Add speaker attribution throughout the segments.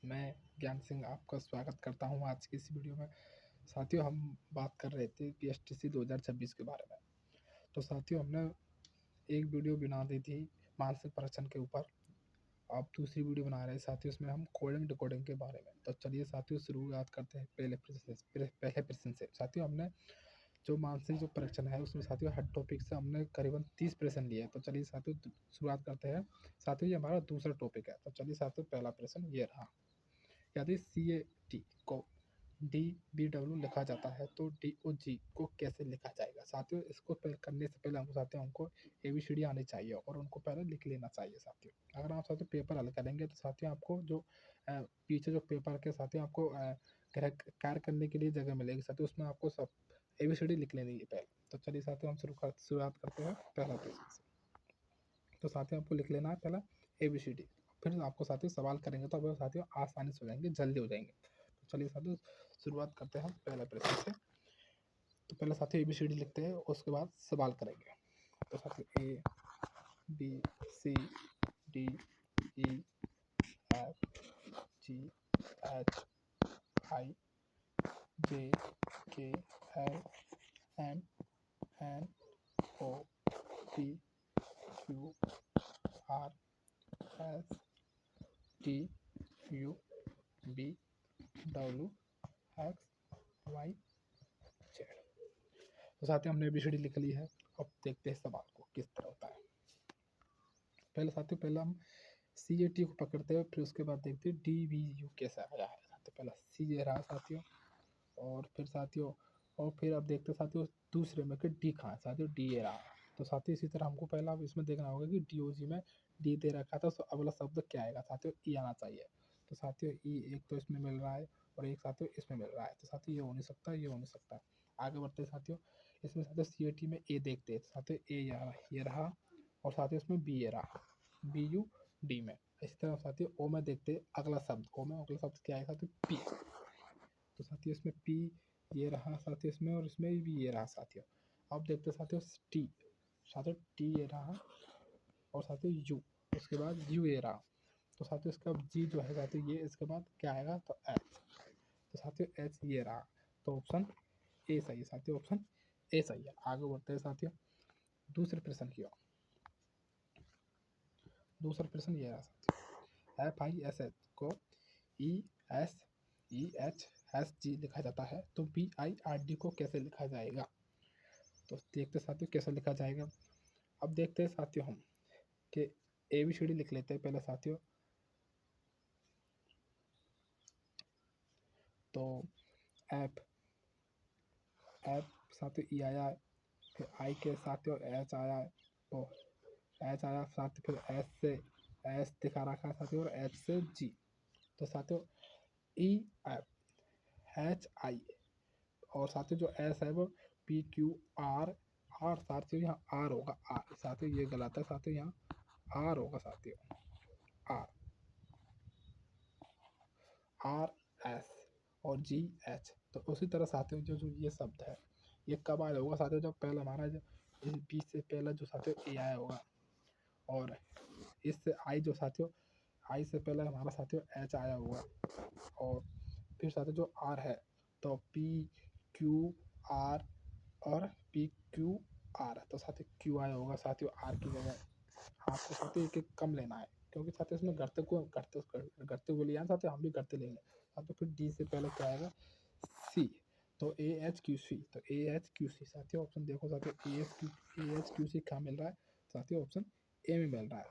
Speaker 1: मैं ज्ञान सिंह आपका स्वागत करता हूँ आज की इस वीडियो में। साथियों, हम बात कर रहे थे पीएसटीसी 2026 के बारे में। तो साथियों, हमने एक वीडियो बना दी थी मानसिक परीक्षण के ऊपर। अब दूसरी वीडियो बना रहे हैं साथियों, इसमें हम कोडिंग डिकोडिंग के बारे में। तो चलिए साथियों, शुरुआत करते हैं पहले प्रश्न से। साथियों, हमने जो मानसिक जो परीक्षण है उसमें साथियों हर टॉपिक से हमने करीबन 30 प्रश्न लिए हैं। तो चलिए साथियों शुरुआत करते हैं। साथियों, ये हमारा दूसरा टॉपिक है। तो चलिए साथियों, पहला प्रश्न ये रहा। यदि CAT को DBW लिखा जाता है तो DOG को कैसे लिखा जाएगा? साथियों, इसको करने से पहले हमको ABCD आनी चाहिए और उनको पहले लिख लेना चाहिए साथियों। अगर आप साथियों पेपर हल करेंगे तो साथियों आपको जो पीछे जो पेपर के साथियों आपको कार्य करने के लिए जगह मिलेगी साथियों, उसमें आपको सब ABCD लिख लेनी है पहले। तो चलिए साथियों, हम शुरुआत करते हैं पहला प्रश्न से। तो साथियों, आपको लिख लेना है पहला ABCD। फिर आपको साथियों सवाल करेंगे तो आप साथियों आसानी से हो जाएंगे, जल्दी हो जाएंगे। तो चलिए साथियों शुरुआत करते हैं पहला प्रश्न से। तो पहले साथियों ABCD लिखते हैं, उसके बाद सवाल करेंगे। तो साथियों ABCDEFGHIJKLMNOPQRSTUVRWXYZ। तो साथियों हमने ABCD लिख ली है। अब देखते हैं सवाल को किस तरह होता है। पहले हम CAT को पकड़ते हैं, फिर उसके बाद देखते हैं DBU कैसा आया है। साथियों पहला C रहा साथियों, और फिर साथियों अब देखते हैं साथियों दूसरे में कि D कहाँ है। साथियों D रहा। तो साथियों इसी तरह हमको पहला अब इसमें देखना होगा कि DOG में D दे रखा था, तो अगला शब्द क्या आएगा। साथियों E आना चाहिए। तो साथियों E एक तो इसमें मिल रहा है और एक साथियों इसमें मिल रहा है। तो साथियों ये हो नहीं सकता, ये हो नहीं सकता। आगे बढ़ते हैं साथियों, इसमें साथियों CAT में A देखते हैं। साथियों A ये रहा और साथियों इसमें B ये रहा, BU D में। इसी तरह साथियों O में देखते हैं अगला शब्द। O में अगला शब्द क्या आएगा तो P। तो साथियों इसमें P ये रहा साथियों इसमें, और इसमें भी ये रहा साथियों। अब देखते हैं साथियों T। साथियों T ये रहा और साथियों U, उसके बाद U ये रहा। तो साथियों इसका G जो है साथियों ये, इसके बाद क्या आएगा तो H। तो साथियों H ये रहा। तो ऑप्शन ए सही है साथियों, ऑप्शन ए सही है। आगे बढ़ते हैं साथियों दूसरे प्रश्न की ओर। दूसरा प्रश्न ये रहा साथियों, FISH को ESEHSG लिखा जाता है तो BIRD को कैसे लिखा जाएगा। तो देखते साथियों कैसे लिखा जाएगा। अब देखते हैं साथियों हम कि ABCD लिख लेते हैं पहले साथियों। तो F साथियों E आया, फिर I के साथियों H आया, तो H आया साथियों, फिर S से S दिखा रखा है साथियों, और H से G। तो साथियों EFHI, और साथियों जो S है वो PQR साथियों यहाँ R होगा, R साथियों ये गलत है साथियों, यहाँ R होगा साथियों, RS और GH। तो उसी तरह साथियों जो ये शब्द है ये कब आया होगा साथियों, जब पहले हमारा जो इस B से पहले जो साथियों A आया होगा, और इससे I जो साथियों I से पहले हमारा साथियों H आया होगा, और फिर साथियों जो R है तो PQR और PQR, तो साथियों Q आया होगा साथियों R की जगह। आपको साथियों एक एक कम लेना है, क्योंकि साथियों इसमें गढ़ते हुए लिया साथियों, हम भी गढ़ते लेंगे साथियों। फिर D से पहले क्या आएगा C, तो AHQC, तो AHQC साथियों ऑप्शन देखो साथियों, AHQC क्या मिल रहा है साथियों, ऑप्शन ए में मिल रहा है।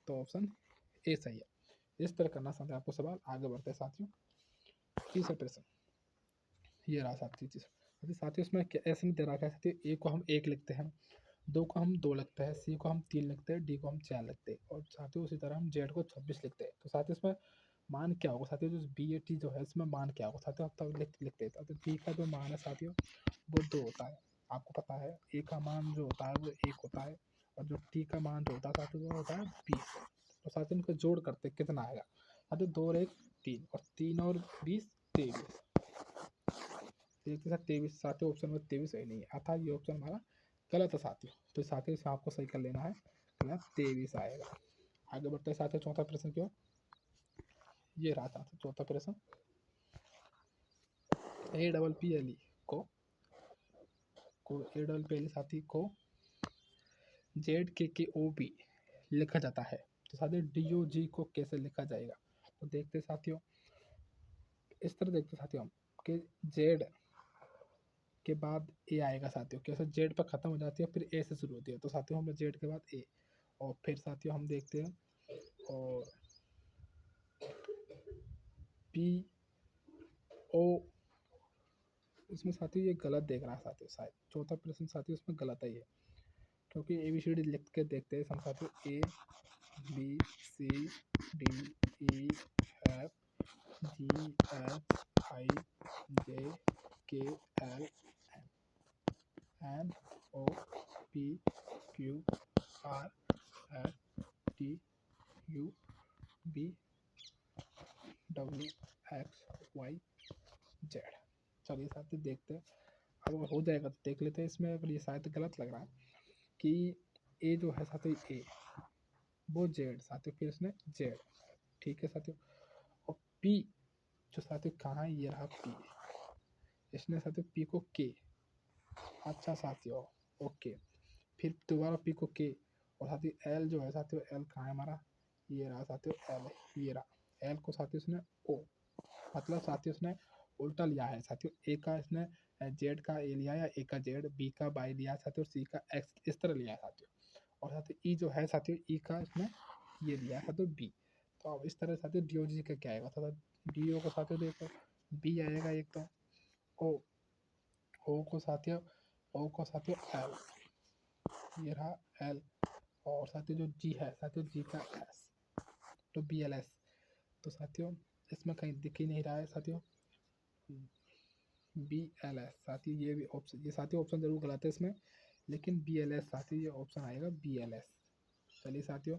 Speaker 1: तो ऑप्शन ए सही है। इस तरह करना साथियों आपको सवाल। आगे बढ़ते हैं साथियों तीसरा प्रश्न ये रहा साथियों। साथियों इसमें ऐसे नहीं दे रखा है साथियों, ए को हम 1 लिखते हैं, 2 को हम 2 लिखते हैं, C को हम 3 लिखते हैं, D को हम 4 लिखते हैं, और साथियों उसी तरह हम Z को 26 लिखते हैं। तो साथियों इसमें मान क्या होगा साथियों, जो BAT जो है इसमें मान क्या होगा साथियों, अब तक लिखते हैं। तो B का जो मान है साथियों वो 2 होता है, आपको पता है। A का मान जो होता है वो 1 होता है, और जो T का मान जो होता है साथियों वो होता है 20। तो साथियों इनको जोड़ करते कितना आएगा साथियों, 2 और 1 3, और 3 और 20 23। देखते साथ 23 साथियों, ऑप्शन में 23 सही नहीं है, अर्थात ये ऑप्शन हमारा गलत है साथियों। तो साथियों इसे आपको सही कर लेना है, 23 आएगा। आगे बढ़ते हैं साथियों चौथा प्रश्न की ओर। ये रहा था चौथा प्रश्न। A double P L E को A double P L E साथी को जेड के ओ बी लिखा जाता है, तो साथियों डी ओ जी को कैसे लिखा जाएगा? तो देखते साथियों, इस तरह देखते साथियों हम कि जेड के बाद ए आएगा साथियों, कैसे जेड पर खत्म हो जाती है फिर ए से शुरू होती है, तो साथियों हम जेड के बाद ए, और फिर साथियों हम देखते हैं और पी ओ, इसमें साथियों ये गलत देख रहा है साथियों, शायद चौथा प्रश्न साथियों इसमें गलत है ये, क्योंकि ए बी सी डी लिख के देखते हैं हम साथियों, A B C D E F G H I J K L N O P Q R S T U B W X Y Z. चलिए साथियों देखते हैं, अगर हो जाएगा तो देख लेते हैं इसमें, अगर ये शायद गलत लग रहा है कि ए जो है साथियों ए वो जेड साथियों, फिर इसने जेड, ठीक है साथियों, और पी जो साथियों कहाँ है, ये रहा पी, इसने साथियों पी को के, अच्छा साथियों ओके, फिर दोबारा पी को के, और साथियों एल जो है साथियों एल कहाँ है हमारा, ये रहा साथियों एल, ये रहा एल को साथियों इसने ओ, मतलब साथियों इसने उल्टा लिया है साथियों, ए का इसने जेड का ए लिया, या ए का जेड, बी का बाई लिया साथियों, सी का एक्स, इस तरह लिया है साथियों, और साथियों ई जो है साथियों ई का इसने ये लिया है साथियों बी, तो अब इस तरह साथियों डी ओ जी का क्या आएगा, साथियों डी ओ को साथियों देखो बी आएगा एक, तो ओ, ओ को साथियों एल, ये रहा एल, और साथियों जो जी है साथियों जी का एस, तो बी एल एस, तो साथियों इसमें कहीं दिख ही नहीं रहा है साथियों बी एल एस, साथियों ये भी ऑप्शन, ये साथियों ऑप्शन जरूर गलत है इसमें, लेकिन बी एल एस साथियों ये ऑप्शन आएगा बी एल एस। चलिए साथियों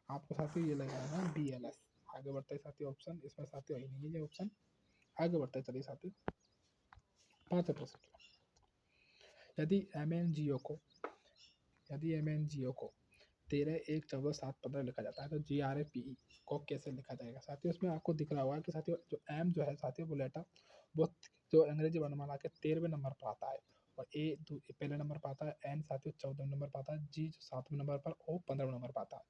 Speaker 1: आपको साथियों ये लगाना है बी एल एस, आगे बढ़ते हैं साथियों, ऑप्शन इसमें साथियों ही नहीं है ये ऑप्शन, आगे बढ़ते हैं। चलिए साथियों 5 यदि एम एन जी ओ को, यदि एम एन जी ओ को 13, 1, 14, 7, 15 लिखा जाता है, तो जी आर ए पी ई को कैसे लिखा जाएगा? साथियों इसमें आपको दिख रहा होगा कि साथियों जो एम जो है साथियों वो लेटर वो जो अंग्रेजी वर्णमाला के 13वें नंबर पर आता है, और ए पहले नंबर पर आता है, एन साथियों 14वें नंबर पर आता है, जी 7वें नंबर पर, ओ 15वें नंबर पर आता है,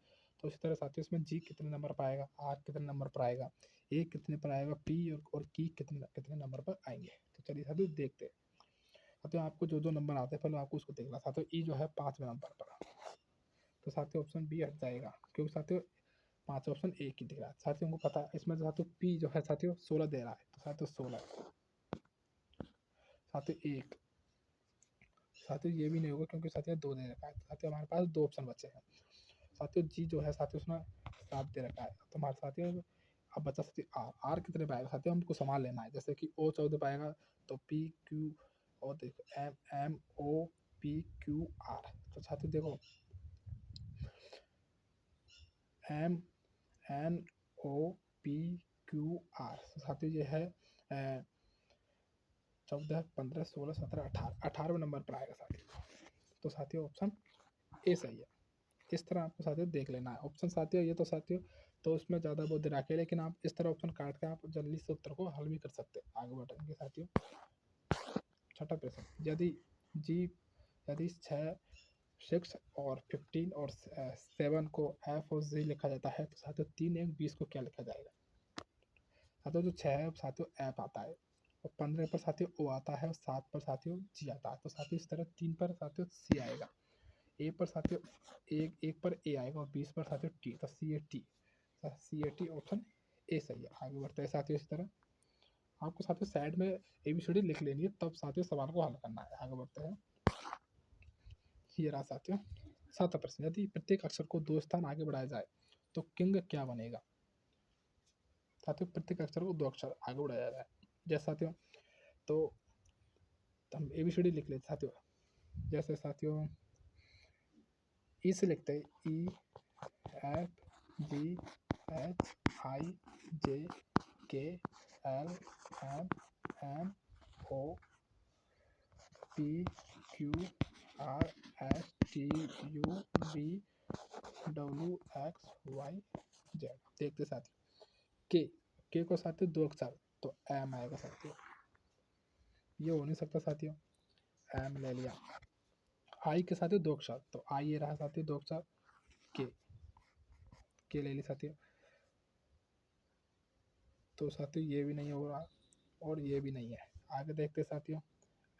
Speaker 1: तो इसी तरह साथियों इसमें जी कितने नंबर पर आएगा, आर कितने नंबर पर आएगा, ए कितने पर आएगा, पी और की कितने कितने नंबर पर आएंगे। तो चलिए साथियों देखते हैं साथियों, आपको जो नंबर आते हैं पहले आपको उसको देखना। साथियों ई जो है 5वें नंबर पर, तो साथियों ऑप्शन बी हट जाएगा, क्योंकि साथियों 5 ऑप्शन एक ही दिख रहा है, साथियों को पता है इसमें साथियों पी जो है साथियों 16 दे रहा है, तो साथियों 16, साथियों एक, साथियों ये भी नहीं होगा क्योंकि साथियों 2 दे रखा है, तो साथियों हमारे पास 2 ऑप्शन बचे हैं। साथियों जी जो है साथियों उसने 7 दे रखा है, तो हमारे साथियों अब बचा साथियों आर, आर कितने पाएगा साथियों हमको सामान लेना है, जैसे कि ओ 14 पाएगा, तो पी क्यू, और देखो M M O P Q R, तो साथियों देखो M N O P Q R, साथियों ये है 14, 15, 16, 17, 18, 18वें नंबर पर आएगा साथियों, तो साथियों ऑप्शन ए सही है। इस तरह आपको साथियों देख लेना है ऑप्शन साथियों, ये तो साथियों तो उसमें ज़्यादा बहुत देर रखे, लेकिन आप इस तरह ऑप्शन काट के आप जल्दी से उत्तर को हल भी कर सकते हैं। आगे बढ़ेंगे साथियों 6ठा प्रश्न, यदि जी, यदि 6 और 15 और 7 को एफ और जी लिखा जाता है, तो साथियों 3, 1, 20 को क्या लिखा जाएगा? साथियों जो 6 है साथियों एफ आता है, और 15 पर साथियों ओ आता है, और 7 पर साथियों जी आता है, तो साथियों इस तरह 3 पर साथियों सी आएगा, ए पर साथियों एक पर ए आएगा, और 20 पर साथियों टी, तो C A T, C A T option A सही है। आगे बढ़ते हैं साथियों, इस तरह आपको साथियों साइड में ए बी सी डी लिख लेनी है, तब साथियों सवाल को हल करना है। आगे बढ़ते हैं, ये रहा साथियों 7वां प्रश्न, यदि प्रत्येक अक्षर को 2 स्थान आगे बढ़ाया जाए तो किंग क्या बनेगा? साथियों प्रत्येक अक्षर को 2 अक्षर आगे बढ़ाया जाए, जैसे साथियों तो हम ए बी सी डी लिख लेते साथियों, जैसे साथियों ई से लिखते हैं ई F G H I J K L M N O P Q R S T U B W X Y Z. देखते साथियों के के को साथियों दो अक्षर तो एम आएगा साथियों, ये हो नहीं सकता साथियों, एम ले लिया। आई के साथियों दो अक्षर तो आई ये रहा साथियों दो अक्षर, के ले ली साथियों, तो साथियों ये भी नहीं हो रहा और ये भी नहीं है। आगे देखते साथियों,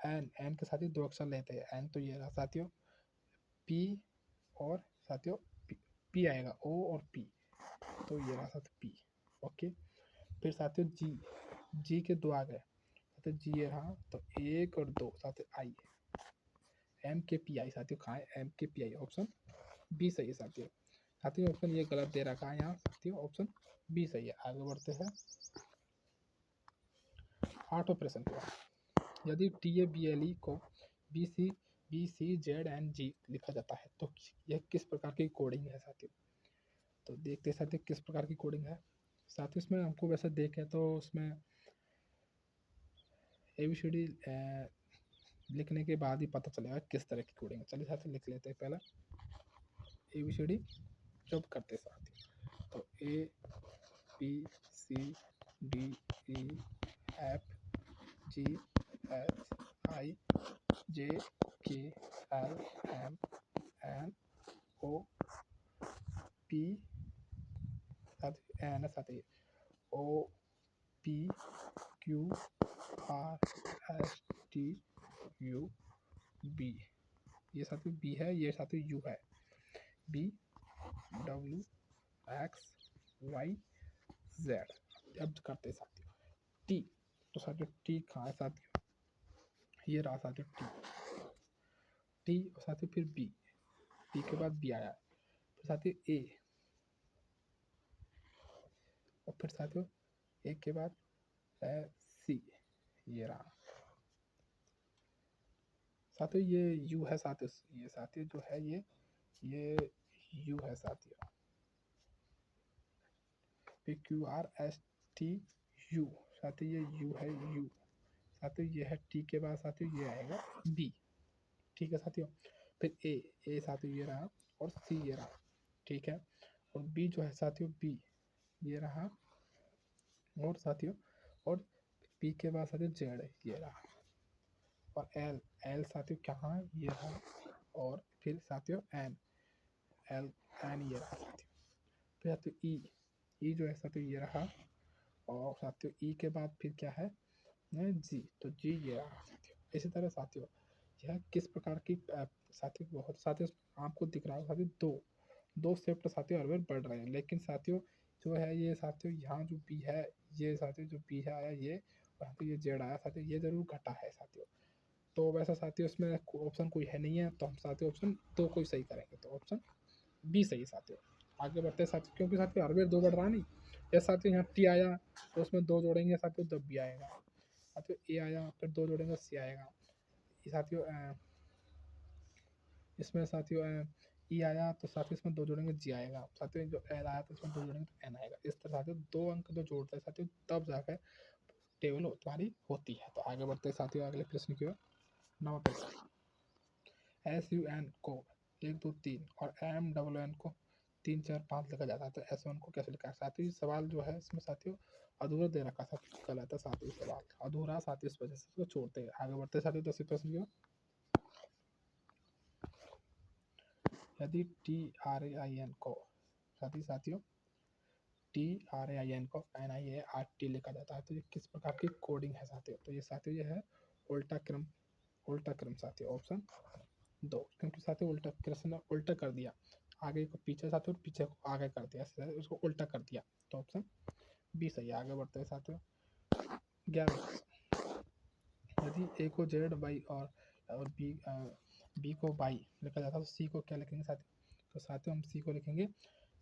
Speaker 1: एन, एन के साथियों दो अक्षर लेते हैं, एन तो ये रहा साथियों, पी और साथियों पी आएगा, ओ और पी, तो ये रहा साथियों पी। ओके, फिर साथियों जी, जी के दो आ गए तो जी ये रहा, तो एक और दो साथियों आई, एम के पी आई साथियों, कहाँ है एम के पी आई, ऑप्शन बी सही है साथियों। साथियों ऑप्शन ये गलत दे रखा है यहाँ साथियों, ऑप्शन बी सही है। आगे बढ़ते हैं आठवां प्रश्न की ओर। यदि T A B L E को B C Z N G लिखा जाता है तो यह किस प्रकार की कोडिंग है साथियों। तो देखते हैं साथियों किस प्रकार की कोडिंग है। साथियों इसमें हमको वैसे देखें तो उसमें ABCD लिखने के बाद ही पता चलेगा किस तरह की कोडिंग है। चलिए साथियों लिख लेते हैं पहले ABCD जब करते साथियों, तो A B C D E F G H I J K L M N O P साथियों, N साथियों, O P Q R S T U B, ये साथियों B है, ये साथियों U है, B W X Y Z। अब करते साथियों T, तो साथियों T कहाँ है साथियों, ये रहा साथियों T और साथियों फिर B, B के बाद B आया, फिर साथियों A और फिर साथियों A के बाद C, ये रहा साथियों, ये U है साथियों, ये साथियों जो है ये U है साथियों, फिर QRSTU साथियों, ये U है U साथियों, ये है T के बाद साथियों ये आएगा B, ठीक है साथियों। फिर A साथियों ये रहा और C ये रहा, ठीक है, और B जो है साथियों B ये रहा, और साथियों और P के बाद साथियों Z ये रहा, और L साथियों कहाँ ये रहा, और फिर साथियों N ये रहा साथियों, फिर साथियों E जो है साथियों ये रहा, और साथियों E के बाद फिर क्या है G, तो G ये रहा साथियों। इसी तरह साथियों यह किस प्रकार की साथियों, बहुत साथियों आपको दिख रहा है साथियों दो शिफ्ट साथियों हर बार बढ़ रहे हैं, लेकिन साथियों जो है ये साथियों यहाँ जो बी है, ये साथियों जो बी है आया ये, और साथियों ये जेड आया साथियों, ये जरूर घटा है साथियों। तो वैसा साथियों इसमें ऑप्शन कोई है नहीं है, तो हम साथियों ऑप्शन दो को ही सही करेंगे, तो ऑप्शन बी सही है साथियों। आगे बढ़ते हैं साथियों, क्योंकि साथियों हर बार दो बढ़ रहा नहीं, या साथियों यहाँ टी आया तो उसमें दो जोड़ेंगे साथियों तब बी आएगा, साथियों ए आया फिर दो जोड़ेंगे सी आएगा, साथियों इसमें साथियों ई आया तो साथियों इसमें दो जोड़ेंगे जी आएगा, साथियों जो एल आया तो इसमें दो जोड़ेंगे तो एन आएगा। इस तरह साथियों दो अंक जो जोड़ते हैं साथियों तब जाकर टेबल तुम्हारी होती है। तो आगे बढ़ते हैं साथियों अगले प्रश्न की ओर। नवा प्रश्न, SUN को 1 2 3 और MNN को 3 4 5 लिखा जाता है, तो S1 को कैसे लिखा है साथियों। सवाल जो है इसमें साथियों अधूरा दे रखा था, गलत है साथियों, सवाल अधूरा साथियों, इस वजह से इसको छोड़ते हैं। आगे बढ़ते हैं साथियों 10वें प्रश्न की ओर। यदि TRAIN को साथियों TRAIN को NIART लिखा जाता है तो ये किस प्रकार की कोडिंग है साथियों। तो ये साथियों ये है उल्टा क्रम साथियों, ऑप्शन दो, क्योंकि साथियों उल्टा कृष्ण उल्टा कर दिया, आगे को पीछे साथियों और पीछे को आगे कर दिया, उसको उल्टा कर दिया, तो ऑप्शन बी सही है। आगे बढ़ते हैं साथियों 11, यदि ए को जेड बाई और बी को बाई लिखा जाता है तो सी को क्या लिखेंगे साथियों। तो साथियों हम सी को लिखेंगे,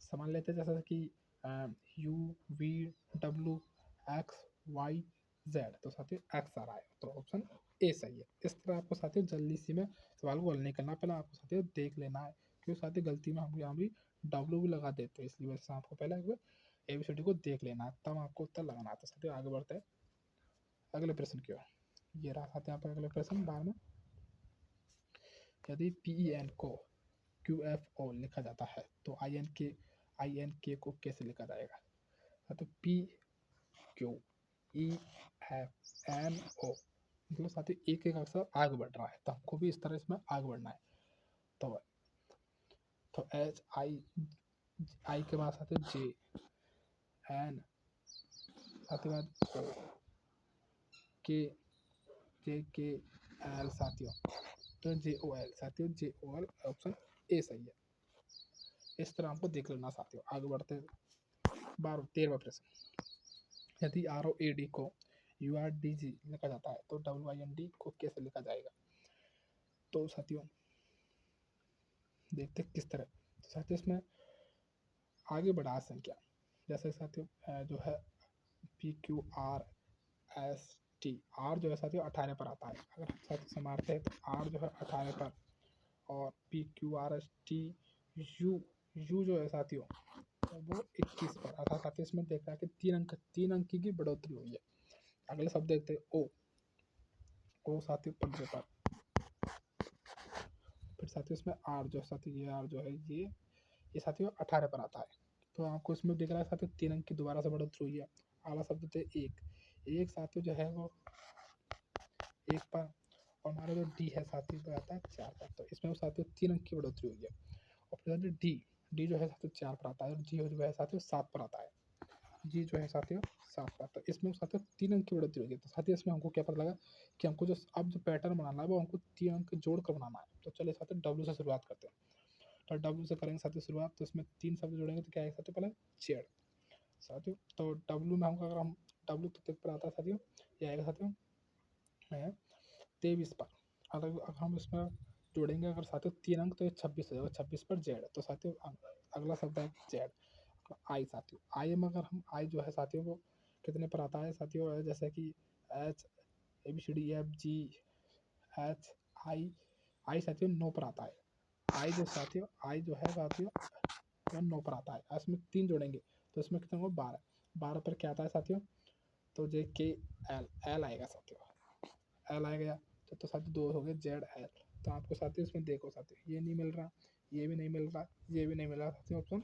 Speaker 1: समान लेते हैं जैसा कि U V W X Y Z, तो साथियों एक्स आ रहा है, तो ऑप्शन ए सही है। इस तरह आपको साथियों जल्दी सी में सवाल को हल नहीं करना, पहले आपको साथियों देख लेना है, क्योंकि साथियों गलती में हम यहाँ भी डब्ल्यू भी लगा देते हैं, इसलिए वजह से आपको पहले एक बार ABCD को देख लेना है, तब आपको उत्तर लगाना है। तो साथियों आगे बढ़ते हैं अगले प्रश्न की ओर। ये रहा साथियों यहाँ पर अगले प्रश्न 12, यदि PEN को QFO लिखा जाता है तो INK को कैसे लिखा जाएगा। तो Q E F N O, मतलब साथियों एक एक अक्षर आगे बढ़ रहा है, तो हमको भी इस तरह इसमें आगे बढ़ना है। तो एच आई, आई के बाद साथियों जे, एन साथियों बाद ओ, के, जे के एल साथियों, तो जे ओ एल साथियों, जे ओ एल ऑप्शन ए सही है। इस तरह हमको देख लेना साथियों। आगे बढ़ते हैं 13वां प्रश्न, यदि आर ओ ए डी को यू आर डी जी लिखा जाता है तो डब्ल्यू आई एन डी को कैसे लिखा जाएगा? तो साथियों देखते किस तरह। तो साथियों इसमें आगे बढ़ा संख्या, जैसे साथियों जो है P Q R S T, R जो है साथियों 18 पर आता है, अगर साथियों से मारते हैं तो आर जो है 18 पर, और P Q R S T you, you जो है साथियों वो 21 पर, अर्थात साथियों इसमें देख रहा है कि 3 अंक की बढ़ोतरी हुई है। अगले शब्द देखते हैं ओ, ओ साथियों 15 पर, फिर साथियों इसमें आर जो साथियों, ये आर जो है ये साथियों 18 पर आता है, तो आपको इसमें दिख रहा है साथियों 3 अंक की दोबारा से बढ़ोतरी हुई है। अगला शब्द थे एक, एक साथियों जो है वो 1 पर, और हमारा जो डी है साथियों तो आता है 4 पर, तो इसमें साथियों 3 अंक की बढ़ोतरी हुई है। और फिर डी, डी जो है साथियों 4 पर आता है, और जी जो है साथियों 7 पर आता है, जी जो है साथियों 7 पर, तो इसमें साथियों 3 अंक की बढ़ोतरी होगी। तो साथियों इसमें हमको क्या पता लगा कि हमको जो अब जो पैटर्न बनाना है वो हमको 3 अंक जोड़ कर बनाना है। तो चलिए साथियों डब्ल्यू से शुरुआत करते हैं। तो डब्ल्यू से करेंगे साथियों शुरुआत, तो इसमें 3 शब्द जोड़ेंगे तो क्या है साथियों, पहले जेड साथियों, तो डब्ल्यू में हमको, अगर हम डब्ल्यू कितने पर आता है साथियों, ये आएगा साथियों 23 पर। अगर हम इसमें जोड़ेंगे अगर साथियों 3 अंक तो ये 26 हो जाएगा, 26 पर जेड, तो साथियों अगला शब्द है जेड। आई साथियों, आई में अगर हम आई जो है साथियों वो कितने पर आता है साथियों, जैसे कि H A B C D F G H I, I साथियों 9 पर आता है। आई जो साथियों, आई जो है साथियों 9 पर आता है, इसमें 3 जोड़ेंगे तो इसमें कितना होगा 12, 12 पर क्या आता है साथियों, तो जे के एल, एल आएगा साथियों, एल आएगा, तो साथियों 2 हो गए जेड एल। तो आपको साथियों इसमें देखो साथियों ये नहीं मिल रहा, ये भी नहीं मिल रहा, ये भी नहीं मिल रहा साथियों, ऑप्शन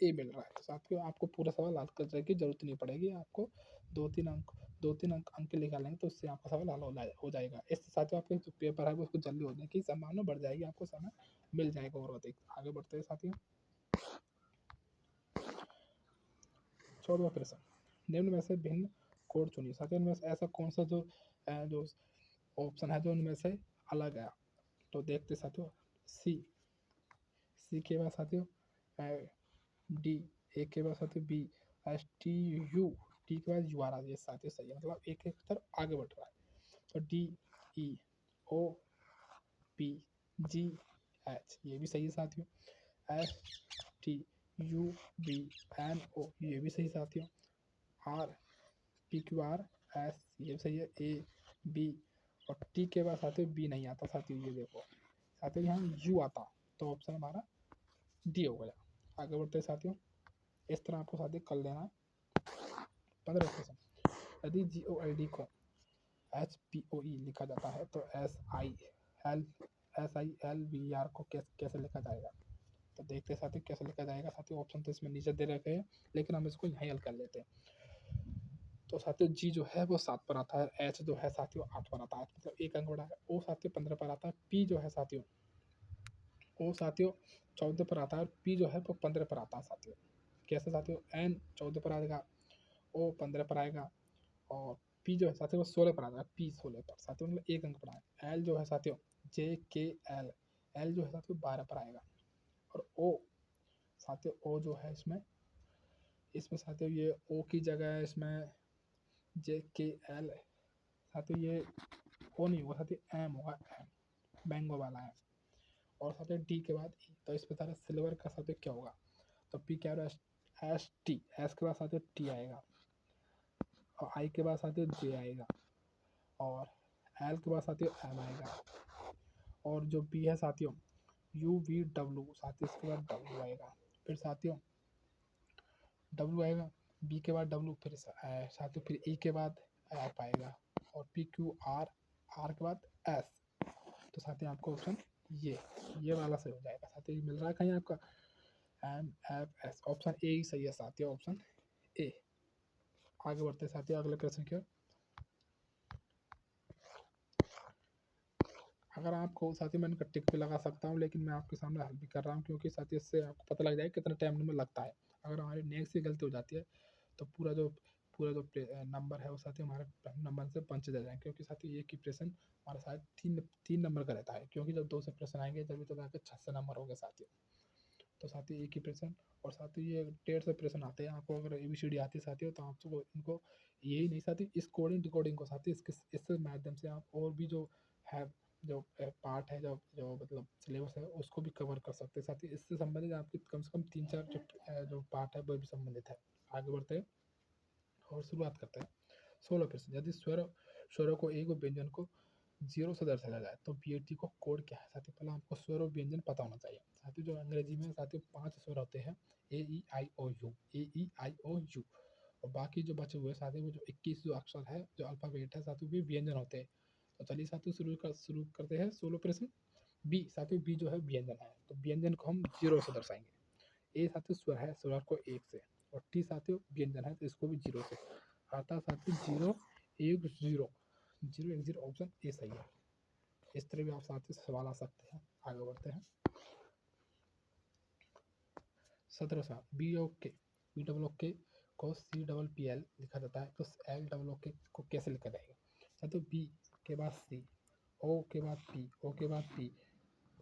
Speaker 1: ए मिल रहा है। तो साथियों आपको पूरा सवाल हल करने की जरूरत नहीं पड़ेगी, आपको 2-3 अंक निकालेंगे तो उससे आपका सवाल हल हो जाएगा। इससे साथियों आपके जो पेपर है वो उसको जल्दी होने की संभावना बढ़ जाएगी, आपको समय मिल जाएगा और अधिक। आगे बढ़ते हैं साथियों 14वां प्रश्न, निम्न में से भिन्न कोड चुनिए। साथियों इनमें से ऐसा कौन सा जो ऑप्शन है जो इनमें से अलग है, तो देखते साथियों सी, सी के बाद साथियों डी, ए के बाद साथियों B, S T U, T के बाद यू आर, ये साथियों सही है, मतलब एक एक तरफ आगे बढ़ रहा है। तो D E O P G H, ये भी सही है साथियों। S T U B N O, ये भी सही साथियों। R P Q R S, ये भी सही है। ए बी, और टी के बाद साथियों बी नहीं आता साथियों, ये देखो साथियों यहाँ यू आता, तो ऑप्शन हमारा डी हो गया। आगे बढ़ते हैं साथियों, इस तरह आपको साथियों कर लेना है। 15 क्वेश्चन, यदि जी ओ एल डी को एच पी ओ ई लिखा जाता है तो L I L B R को कैसे लिखा जाएगा? तो देखते हैं साथियों कैसे लिखा जाएगा। साथियों ऑप्शन तो इसमें नीचे दे रखे हैं, लेकिन हम इसको यहीं हल कर लेते हैं। तो साथियों जी जो है वो 7 पर आता है, एच जो है साथियों 8 पर आता है, मतलब 1 अंक बढ़ा है। ओ साथियों 15 पर आता है, पी जो है साथियों, ओ साथियों 14 पर आता है, और पी जो है वो 15 पर आता है साथियों। कैसे साथियों, एन 14 पर आएगा, ओ 15 पर आएगा, और पी जो है साथियों वो 16 पर आता है, पी 16 पर साथियों, मतलब 1 अंक बढ़ा है। एल जो है साथियों जे के एल, एल जो है साथियों 12 पर आएगा, और ओ साथियों, ओ जो है इसमें इसमें साथियों ये ओ की जगह है इसमें जे के एल, साथियों ये ओ नहीं होगा साथियों, एम होगा, एम मैंगो वाला है। और साथियों डी के बाद ई, तो इसमें सारा सिल्वर का साथियों क्या होगा, तो पी क्या होगा एस टी, एस के बाद साथियों टी आएगा, और आई के बाद साथियों जे आएगा, और एल के बाद साथियों एम आएगा, और जो बी है साथियों यू वी डब्ल्यू, साथियों इसके बाद डब्ल्यू आएगा, फिर साथियों डब्ल्यू आएगा, बी के बाद डब्ल्यू, फिर साथियों फिर ई के बाद एफ आएगा, और पी क्यू आर, आर के बाद एस। तो साथियों आपको ऑप्शन ये वाला सही हो जाएगा। साथियों ये मिल रहा है कहीं आपका M F S, option A ही सही है साथियों, ऑप्शन ए। आगे बढ़ते हैं साथियों अगले क्वेश्चन की ओर। अगर आपको साथियों मैंने टिक भी लगा सकता हूँ, लेकिन मैं आपके सामने हल भी कर रहा हूँ, क्योंकि साथियों इससे आपको पता लग जाए कितना टाइम में लगता है। अगर हमारी नेक्स्ट से गलती हो जाती है तो पूरा जो नंबर है वो साथियों हमारे नंबर से पंच दे जाएंगे, क्योंकि साथियों एक ही प्रश्न हमारे साथ तीन तीन नंबर का रहता है, क्योंकि जब 2 से प्रश्न आएंगे तभी तो जाकर 6 से नंबर हो गए साथियों। तो साथियों एक ही प्रश्न, और साथियों ये 1.5 से प्रश्न आते हैं। आपको अगर ABCD आती है साथियों तो आपको इनको यही नहीं साथियों, इस कोडिंग डिकोडिंग को साथियों इसके माध्यम से आप और भी जो है जो पार्ट है जो जो मतलब सिलेबस है उसको भी कवर कर सकते हैं साथियों। इससे संबंधित आपकी कम से कम 3-4 जो पार्ट है वो भी संबंधित है। आगे बढ़ते हैं और शुरुआत करते हैं। 16 प्रश्न, यदि स्वरों को एक व्यंजन को 0 से दर्शाया जाए तो BAT को कोड क्या है साथियों? पहले आपको स्वर और व्यंजन पता होना चाहिए साथियों। जो अंग्रेजी में साथियों 5 स्वर होते हैं, A E I O U और बाकी जो बचे हुए साथियों वो जो 21 जो अक्षर है जो अल्फाबेट है साथियों भी व्यंजन होते हैं। तो चलिए साथियों शुरू करते हैं 16 प्रश्न। बी साथियों, बी जो है व्यंजन है, तो व्यंजन को हम 0 से दर्शाएंगे। ए साथियों स्वर है, स्वर को 1 से, और टी साथियों व्यंजन है तो इसको भी 0 से। आता साथियों 0 1 0 0 1 0, ऑप्शन ए सही है। इस तरह भी आप साथियों से सवाल आ सकते हैं। आगे बढ़ते हैं। 17 सवाल, बी डबल ओ के को CPPL लिखा जाता है, तो LOOK को कैसे लिखा जाएगा साथियों? बी के बाद सी, ओ के बाद पी, ओ के बाद पी,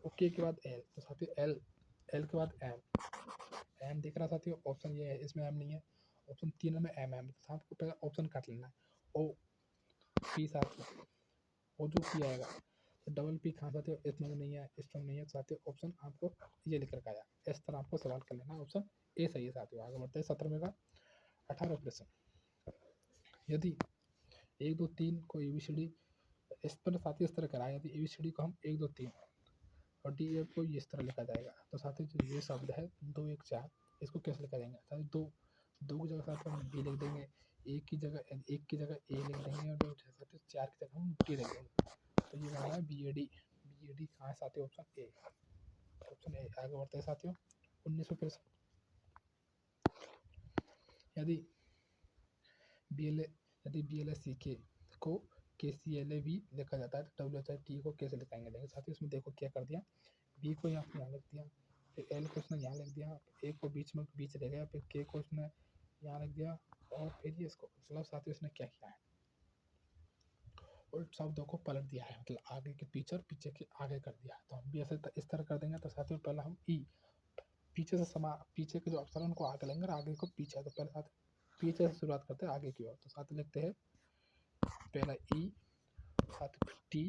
Speaker 1: ओके के बाद एल, तो साथियों एल के बाद एम दिख रहा साथियों, ऑप्शन ये है, इसमें एम नहीं है। ऑप्शन 3 में एम तो आपको पहले ऑप्शन काट लेना है। ओ पी साथियों, ओ जो पी आएगा तो डबल पी कहाँ साथियों? इसमें नहीं है, इसमें नहीं है साथियों। ऑप्शन आपको ये लिख रखा है, इस तरह आपको सवाल कर लेना है। ऑप्शन ए सही है साथियों। आगे बढ़ते हैं 17 का 18 प्रश्न, यदि 1 2 3 को ABCD इस पर साथियों इस तरह कराया, यदि ABCD को हम 1 2 3 और DF को इस तरह लिखा जाएगा, तो साथियों जो ये शब्द है 2 1 4, इसको कैसे लिखा जाएगा साथियों? दो की जगह साथियों हम बी लिख देंगे, एक की जगह ए लिख देंगे, और जो साथियों 4 की जगह हम डी लिख देंगे। तो ये बना है BAD कहाँ है साथियों? Option A, option A. आगे बढ़ते हैं साथियों 19 प्रश्न, यदि BLSCK को KCLA भी लिखा जाता है तो WHIT को कैसे लिखाएंगे? देखिए साथियों इसमें देखो क्या कर दिया, बी को यहाँ लिख दिया, फिर एल को उसने यहाँ लिख दिया, ए को बीच रह गया, फिर के को उसने यहाँ लिख दिया, और फिर ये इसको मतलब साथियों इसने क्या किया है, और शब्दों को पलट दिया है, मतलब आगे के पीछे और पीछे के आगे कर दिया है। तो हम भी ऐसे इस तरह कर देंगे। तो साथियों पहले हम पीछे के जो अक्षर है उनको आगे लेंगे और आगे को पीछे। तो पहले साथ पीछे से शुरुआत करते हैं आगे की ओर। तो साथ लिखते हैं पहला ई, साथ टी,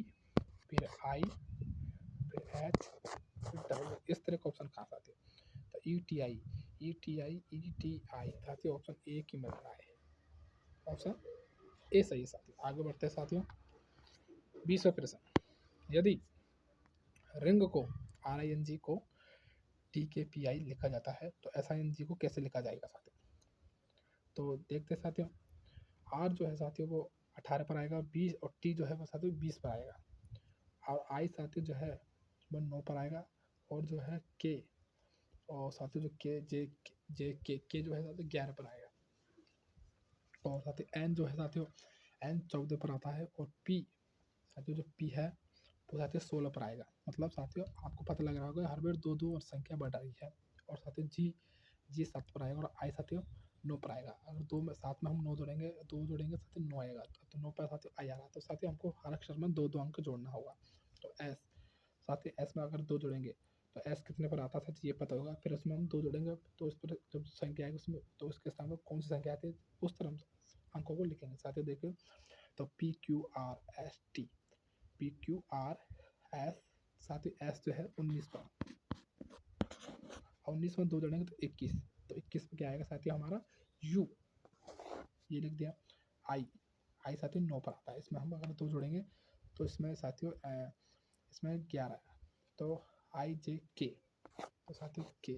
Speaker 1: फिर आई, फिर एच, फिर डब्ल्यू। इस तरह का ऑप्शन कहाँ साथियों? तो ई टी आई साथियों ऑप्शन ए की मिल रहा है, ऑप्शन ए सही है साथियों। आगे बढ़ते हैं साथियों 20वां प्रश्न, यदि रिंग को RING को TKPI लिखा जाता है तो SING को कैसे लिखा जाएगा साथियों? तो देखते हैं साथियों, आर जो है साथियों वो 18 पर आएगा, 20, और टी जो है वो साथियों 20 पर आएगा, और आई साथियों जो है वो 9 पर आएगा, और जो है के, और साथियों जो के जो है साथियों 11 पर आएगा, और साथियों एन जो है साथियों एन 14 पर आता है, और पी साथियों जो पी है वो साथियों 16 पर आएगा। मतलब साथियों आपको पता लग रहा होगा हर बार 2 2 और संख्या बढ़ रही है। और साथियों जी 7 पर आएगा, और आई साथियों 9 पर आएगा। अगर दो में साथ में हम 9 जोड़ेंगे, 2 जोड़ेंगे साथियों 9 आएगा, तो 9 पर साथियों आई आ रहा है। तो साथियों हमको हर अक्षर में 2 2 अंक जोड़ना होगा। तो एस साथियों एस में अगर 2 जोड़ेंगे तो एस कितने पर आता है ये पता होगा, फिर उसमें हम 2 जोड़ेंगे तो उस पर जब संख्या आएगी उसमें तो उसके स्थान पर कौन सी संख्या आती है उस तरह हम अंकों को लिखेंगे। साथियों देखिए तो PQRS साथियों एस जो है 19 पर, और 19 में 2 जोड़ेंगे तो 21, तो 21 में क्या आएगा साथियों हमारा यू, ये लिख दिया। आई साथियों 9 पर आता है, इसमें हम अगर 2 जोड़ेंगे तो इसमें साथियों इसमें 11 है, तो IJK, तो साथियों के।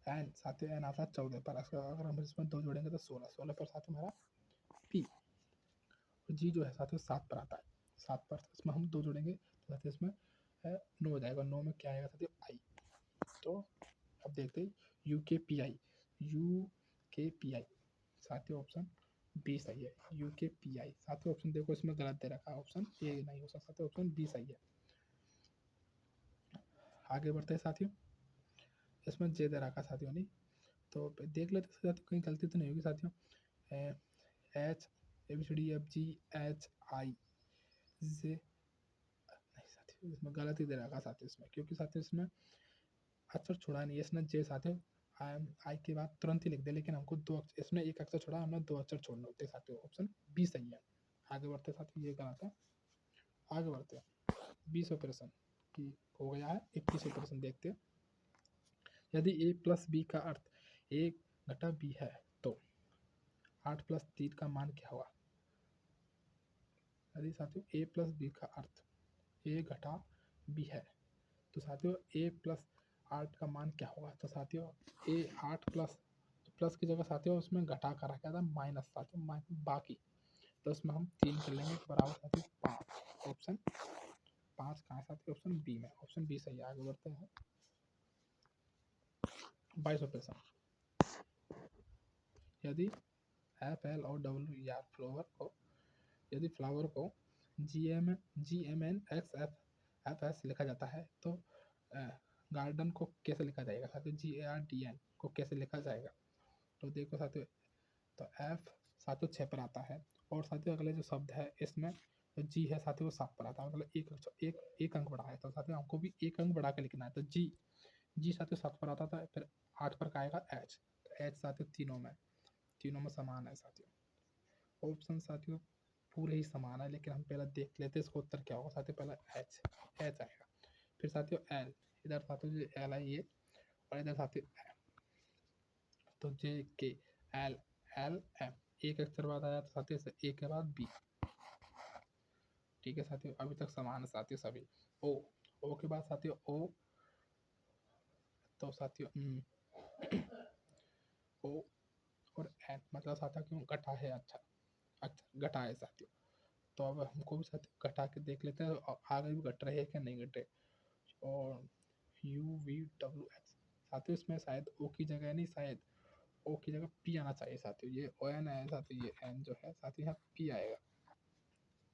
Speaker 1: एन साथियों एन आता है 14 पर, अगर हम इसमें 2 जोड़ेंगे तो 16 पर साथियों हमारा पी, और जी जो है साथियों 7 पर आता है, 7 पर इसमें हम 2 जोड़ेंगे तो साथियों इसमें 9 हो जाएगा, 9 में क्या आएगा साथियों आई। तो अब देखते हैं UKPI साथियों ऑप्शन बी सही है, UKPI। साथियों ऑप्शन देखो इसमें गलत दे रखा है, ऑप्शन ए नहीं हो सकता, साथियों ऑप्शन बी सही है। आगे बढ़ते हैं साथियों, इसमें जे दे रखा साथियों नहीं, तो देख लेते हैं साथियों कहीं गलती तो नहीं होगी साथियों। H ABCDEFGHI जे, नहीं साथियों इसमें गलत ही दे रखा साथियों इसमें, क्योंकि साथियों इसमें अक्षर छोड़ा नहीं है इसने जे साथियों, आई के बाद तुरंत ही लिख दे, लेकिन हमको दो अक्षर, इसमें एक अक्षर छोड़ा, हमें दो अक्षर छोड़ने होते साथियों, ऑप्शन बी सही है। आगे बढ़ते साथियों, ये गलत है। आगे बढ़ते हैं 20 प्रश्न की हो गया है, 21 प्रश्न देखते हैं। यदि a प्लस बी का अर्थ a घटा b है तो 8 प्लस 3 का मान क्या होगा। यदि साथियों a प्लस बी का अर्थ a घटा b है तो साथियों a प्लस 8 का मान क्या होगा। तो साथियों a 8 प्लस, प्लस की जगह साथियों उसमें घटा कर रखा था माइनस साथियों, बाकी तो उसमें हम 3 कर लेंगे बराबर साथियों 5। ऑप्शन 5 कहाँ साथियों, ऑप्शन बी में, ऑप्शन बी सही है। आगे बढ़ते हैं 22 प्रश्न। यदि FL और WER फ्लावर को, यदि फ्लावर को GMNXFS लिखा जाता है तो गार्डन को कैसे लिखा जाएगा साथियों, GARDN को कैसे लिखा जाएगा। तो देखो साथियों, तो F साथियों 6 पर आता है, और साथियों अगले जो शब्द है इसमें जो जी है साथियों वो 7 पर आता है, मतलब एक अंक बढ़ा है, तो साथियों हमको भी एक अंक बढ़ा के लिखना है। तो जी साथियों 7 पर आता था, फिर 8 पर का आएगा H, तो H साथियों तीनों में समान है साथियों। ऑप्शन साथियों पूरे ही समान है, लेकिन हम पहले देख लेते हैं इसका उत्तर क्या होगा साथियों। पहला H आएगा, फिर साथियों L, इधर साथियों जो L है ये, और इधर साथियों M, तो JKLLM, एक अक्षर बाद आया तो साथियों से A के बाद B। ठीक है साथियों, अभी तक समान है साथियों सभी। O के बाद साथियों O, तो साथियों O और N, मतलब साथियों क्यों घटा है, अच्छा घटा है साथियों। तो अब हमको भी साथियों घटा के देख लेते हैं आगे भी घट रहे हैं कि नहीं घटे। और UVWX साथियों इसमें शायद O की जगह नहीं, शायद O की जगह P आना चाहिए साथियों, ये ON है साथियों, ये N जो है साथियों यहाँ P आएगा,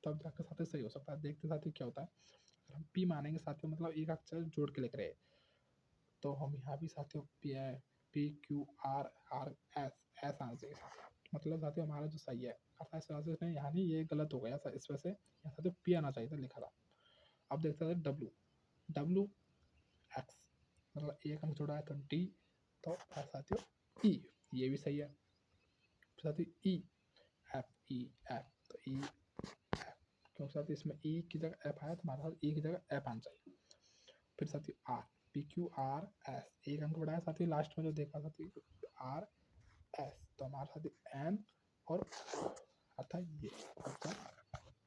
Speaker 1: तब जाकर साथियों सही हो सकता है। देखते साथियों क्या होता है। अगर हम P मानेंगे साथियों, मतलब एक अक्षर जोड़ के लिख रहे हैं, तो हम यहाँ भी साथियों PQRRS ऐसा आना चाहिए साथियों, मतलब साथियों हमारा जो सही है ऐसा नहीं, यहाँ नहीं, ये गलत हो गया इस वजह से यहाँ साथियों P आना चाहिए था, लिखा था। अब देखते हैं WX, मतलब एक अंक जोड़ा है तो D, तो साथियों E, ये भी सही है साथियों। EF तो EF, क्योंकि साथियों इसमें E की जगह F आया तो हमारे साथ E की जगह F आना चाहिए। फिर साथियों R, PQRS, एक अंक बढ़ाया साथियों, लास्ट में जो देखा साथियों RS, तो हमारे साथियों N और आता ये ऑप्शन,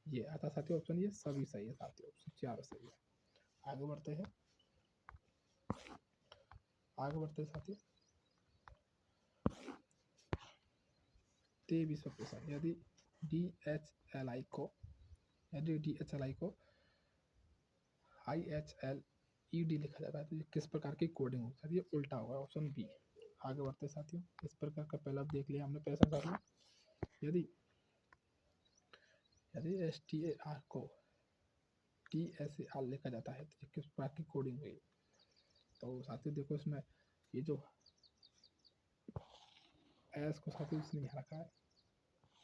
Speaker 1: ये आता साथियों ऑप्शन, ये सभी सही है साथियों, ऑप्शन चारों सही है। आगे बढ़ते हैं साथियों 23 प्रश्न। यदि DHLI को IHLED लिखा जाता है तो ये किस प्रकार की कोडिंग होगी, ये उल्टा होगा, ऑप्शन बी। आगे बढ़ते साथियों, इस प्रकार का पहला देख लिया हमने प्रश्न साथियों। यदि STAR को TSAR लिखा जाता है तो ये किस प्रकार की कोडिंग हुई। तो साथियों देखो इसमें ये जो एस को साथियों उसने यहाँ रखा है,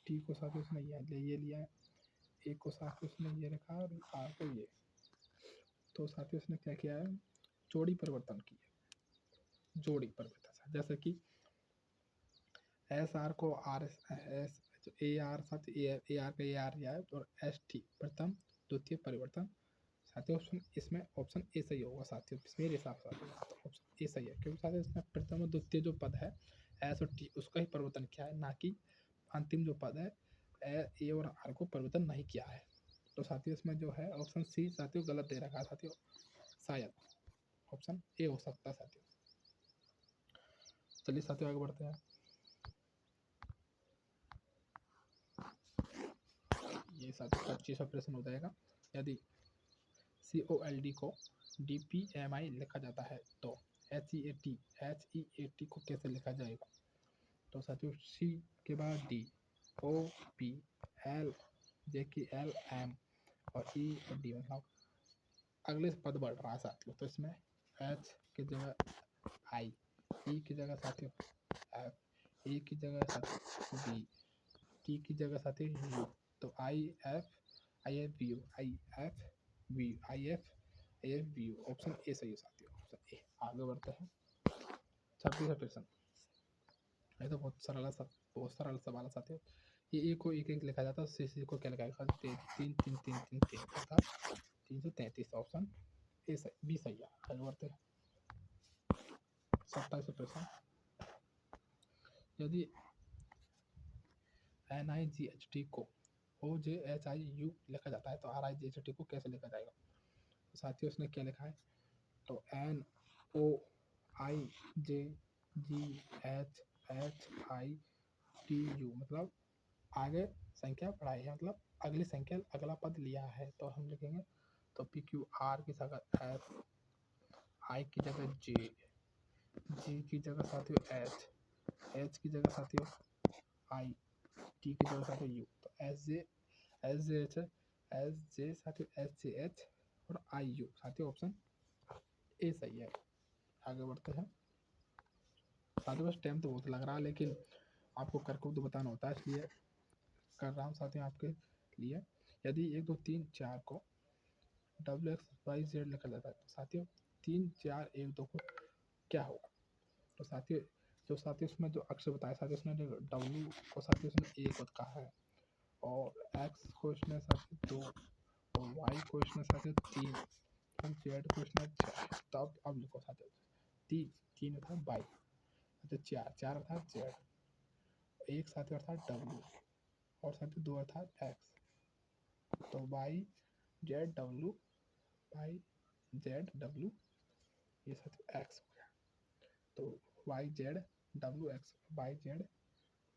Speaker 1: टी को साथियों उसने ये लिया है, ए को साथियों उसने ये रखा है, और आर को ये। तो साथियों उसने क्या किया है, जोड़ी परिवर्तन किया, जोड़ी परिवर्तन, जैसे कि SR को RS AR साथ AR का AR लिया है, और ST प्रथम द्वितीय परिवर्तन साथियों, ऑप्शन इसमें ऑप्शन ए सही होगा साथियों, मेरे हिसाब से ऑप्शन ए सही है, क्योंकि साथियों इसमें प्रथम और द्वितीय जो पद है एस और टी उसका ही परिवर्तन किया है, ना कि अंतिम जो पद है ए और आर को परिवर्तन नहीं किया है। तो साथियों इसमें जो है ऑप्शन सी साथियों गलत दे रखा है साथियों, शायद ऑप्शन ए हो सकता है साथियों। चलिए साथियों आगे बढ़ते हैं। ये साथियों 25वां प्रश्न हो जाएगा। यदि COLD को DPMI लिखा जाता है तो HEAT को कैसे लिखा जाएगा। तो साथियों C के बाद D, O P, L J की एल एम और ई और डी, मतलब अगले से पद बढ़ रहा है साथियों। तो इसमें एच की जगह आई, ई की जगह साथियों एफ, ए की जगह साथियों बी, टी की जगह साथियों यू। तो I F V U, I F V U, option A सही है साथियों, ऑप्शन ए। आगे बढ़ते हैं 26वां क्वेश्चन। ये तो बहुत सरल सवाल है साथियों। ये ए को एक एक लिखा जाता है, सी को क्या लिखा जाता है, 3 अर्थात 333, ऑप्शन ए सही, बी सही है। आगे बढ़ते हैं 27वां क्वेश्चन। यदि NiGHT को OJHIU लिखा जाता है तो RiGHT को कैसे लिखा जाएगा? तो साथियों उसने क्या लिखा है, तो NOIGGHHITU, मतलब आगे संख्या बढ़ाई है, मतलब अगली संख्या अगला पद लिया है। तो हम लिखेंगे तो PQR की जगह F, I की जगह J, G की जगह साथियों H, H की जगह साथियों I, T की जगह साथियों U। तो एस जे साथियों SJH और IU साथियों, ऑप्शन ए सही है। आगे बढ़ते हैं साथियों। बस टाइम तो बहुत लग रहा है, लेकिन आपको करके तो बताना होता है, इसलिए कर रहा हूँ साथियों आपके लिए। यदि 1 2 3 4 को WXYZ लिखा जाता है तो साथियों 3 4 1 2 को क्या होगा? तो साथियों उसमें जो अक्षर बताया साथियों, उसने W को साथियों उसने 1 कहा है, और X को इसने साथियों 2, और Y को इसने साथियों 3, और Z को इसने 4। तो अब लिखो साथियों 3 अर्थात बाई, साथियों 4 अर्थात Z, 1 साथियों अर्थात W, और साथियों 2 अर्थात X। तो बाई जेड डब्ल्यू ये साथियों X हो गया। तो YZWX,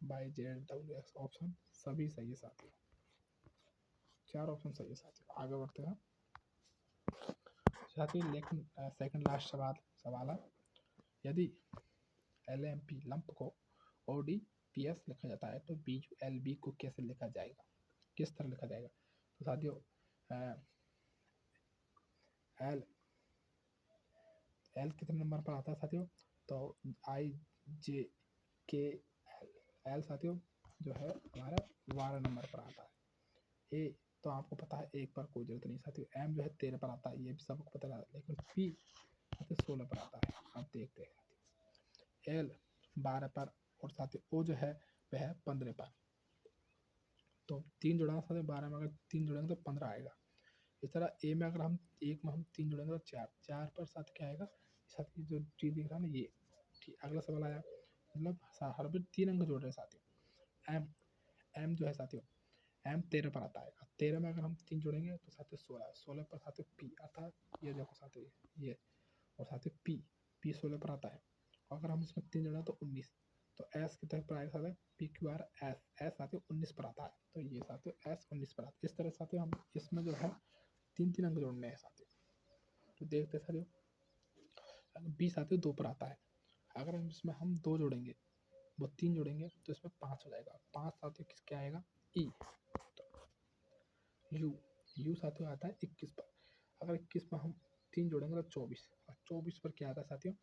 Speaker 1: YZWX, ऑप्शन सभी सही है साथियों, 4 ऑप्शन सही है साथियों। आगे बढ़ते हैं साथियों, लेकिन सेकंड लास्ट सवाल है। यदि LMP लंप को ODPS लिखा जाता है तो BULB को कैसे लिखा जाएगा, किस तरह लिखा जाएगा? तो साथियों एल कितने नंबर पर आता है साथियों? तो IJKL साथियों जो है हमारा 12 नंबर पर आता है। ए तो आपको पता है, एक पर कोई जरूरत नहीं साथियों। एम जो है 13 पर आता है, ये भी सबको पता है, लेकिन पी 16 पर आता है। अब देखते हैं साथियों, एल 12 पर, और साथियों ओ जो है वह है 15 पर। तो 3 जुड़ा साथियों, 12 में अगर 3 जुड़ेंगे तो 15 आएगा। इस तरह ए में अगर हम 1 में हम 3 जुड़ेंगे तो 4 पर साथ क्या आएगा, साथ जो चीज दिख रहा है ना ये। ठीक, अगला सवाल आया, मतलब हर बार 3 अंक जोड़ रहे हैं साथियों। एम जो है साथियों, एम 13 पर आता है। 13 में अगर हम 3 जोड़ेंगे तो साथियों 16 पर साथियों पी अर्थात ये देखो साथियों ये, और साथियों पी 16 पर आता है। और अगर हम इसमें 3 जोड़ें तो 19। तो एस की तरफ पर आएगा साथियों PQR एस साथियों 19 पर आता है। तो ये साथियों एस 19 पर आता है। इस तरह साथियों हम इसमें जो है 3 अंक जोड़ने हैं साथियों। तो देखते हैं साथियों, बी साथियों 2 पर आता है। अगर हम इसमें हम 2 जोड़ेंगे, वो 3 जोड़ेंगे तो इसमें 5 हो जाएगा। 5 साथियों किस क्या आएगा, ई। यू साथियों आता है 21 पर। अगर 21 पर हम 3 जोड़ेंगे तो 24, और 24 पर क्या आता है साथियों,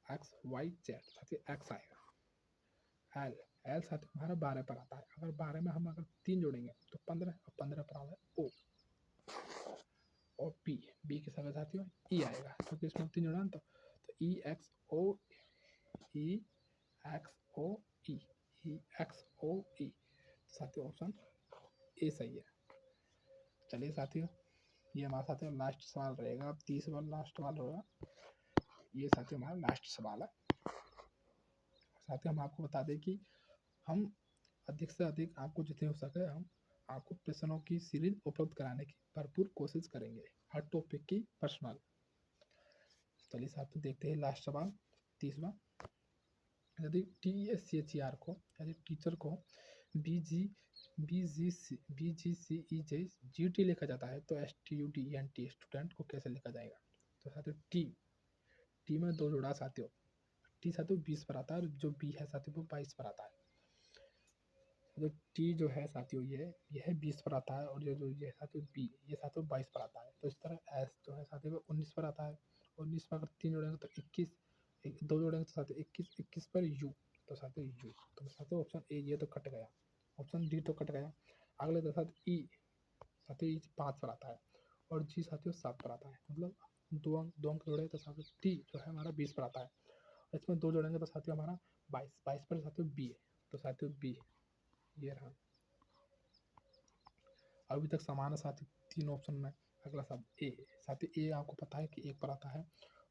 Speaker 1: XYZ साथियों एक्स आएगा। एल साथियों हमारा 12 पर आता है। अगर 12 में हम अगर 3 जोड़ेंगे तो 15, और 15 पर आता है ओ। और बी के साथ साथियों ई आएगा, क्योंकि इसमें 3 जोड़ा तो ई एक्स ओ ई साथियों, ऑप्शन ए सही है। चलिए साथियों, ये हमारा साथियों लास्ट सवाल रहेगा। अब 30 बार लास्ट सवाल होगा, ये साथियों हमारा लास्ट सवाल है। साथियों हम आपको बता दें कि हम अधिक से अधिक आपको जितने हो सके हम आपको प्रश्नों की सीरीज उपलब्ध कराने की भरपूर कोशिश करेंगे, हर टॉपिक की पर्सनल। चलिए साथियों देखते हैं लास्ट सवाल 30वां। यदि TSCHER को, यदि टीचर को BGCEJ लिखा जाता है तो STUDENT स्टूडेंट को कैसे लिखा जाएगा? तो साथियों टी में 2 जोड़ा साथियों, टी साथियों 20 पर आता है, और जो बी है साथियों वो 22 पर आता है। जो टी जो है साथियों ये है 20 पर आता है, और ये साथियों बी ये साथियों 22 पर आता है। तो इस तरह एस जो है साथियों 19 पर आता है। 19 में अगर 3 जोड़ेंगे तो 21, 2 जोड़ेंगे तो साथियों 21, 21 पर यू, तो साथियों यू, तो साथियों ऑप्शन ए ये तो कट गया, ऑप्शन डी तो कट गया। अगले तो साथियों ई, साथियों ई 5 पर आता है, और जी साथियों 7 पर आता है। मतलब दो अंक जोड़े तो साथियों टी जो है हमारा 20 पर आता है। इसमें 2 जोड़ेंगे तो साथियों हमारा 22 पर साथियों बी है, तो साथियों बी ये रहा। अभी तक समान है साथियों 3 ऑप्शन में। अगला सब ए, साथियों ए आपको पता है कि 1 पर आता है,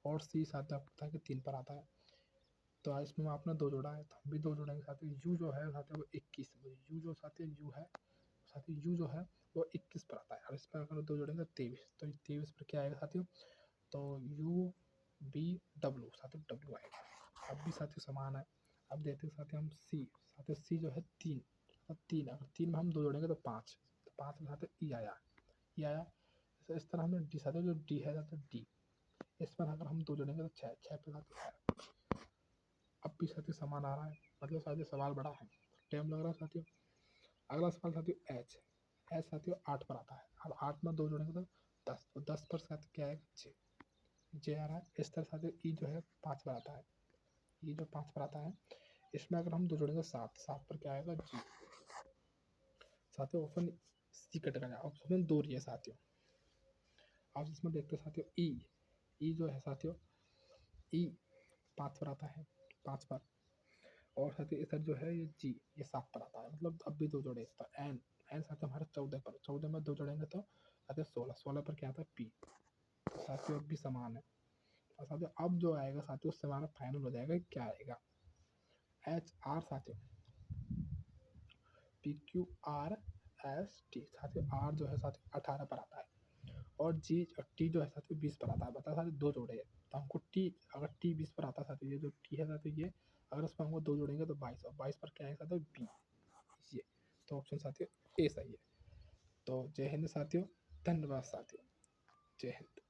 Speaker 1: और सी साथियों आपको पता है कि 3 पर आता है। तो इसमें आपने 2 जोड़ा है, तो हम भी 2 जोड़ेंगे साथियों। यू जो है साथियों वो 21, यू जो साथियों यू है, साथियों यू जो है वो 21 पर आता है, और इस पर अगर 2 जोड़ेंगे 23, तो 23 पर क्या आएगा साथियों, तो यू बी डब्ल्यू, साथियों डब्ल्यू आएगा। अब भी साथियों समान है। अब देखते हैं साथियों हम सी, साथियों सी जो है 3, अब 3 अगर 3 में हम 2 जोड़ेंगे तो 5, तो 5 में साथियों ई आया, ई आया। तो इस तरह हमें डी साथियों जो डी है साथियों डी, इस पर अगर हम 2 जोड़ेंगे तो 6, 6 पे साथियों है। अब भी साथियों समान आ रहा है, मतलब साथियों सवाल बड़ा है, टाइम लग रहा है साथियों। अगला सवाल साथियों एच, एच साथियों 8 पर आता है। अब 8 में 2 जोड़ेंगे तो 10, तो 10 पर साथियों क्या आएगा जे, जे आ रहा है। इस तरह साथियों ई जो है 5 पर आता है, ये जो 5 पर आता है, इसमें अगर हम 2 जोड़ेंगे 7, 7 पर क्या आएगा जी। साथियों ऑप्शन सी कट गया, ऑप्शन 2 रही है साथियों। अब इसमें देखते हैं साथियों ई, ई जो है साथियों ई 5 पर आता है, 5 पर, और साथियों इधर जो है ये जी ये 7 पर आता है। मतलब अब भी 2 जोड़े, तो एन, एन साथियों हमारा 14 पर, 14 में 2 जोड़ेंगे तो साथियों 16, 16 पर क्या आता है पी, तो साथियों अब भी समान है। और साथियों अब जो आएगा साथियों उससे हमारा फाइनल हो जाएगा क्या आएगा, एच आर साथियों P Q R S T, साथियों आर जो है साथियों 18 पर आता है, और जी और टी जो है साथियों 20 पर आता है। बता साथियों 2 जोड़े हैं, तो हमको टी, अगर टी 20 पर आता है साथियों, ये जो टी है साथियों ये अगर उसमें हमको 2 जोड़ेंगे तो 22, और 22 पर क्या है साथियों बी ये, तो ऑप्शन साथियों ए सही है। तो जय हिंद साथियों, धन्यवाद साथियों, जय हिंद।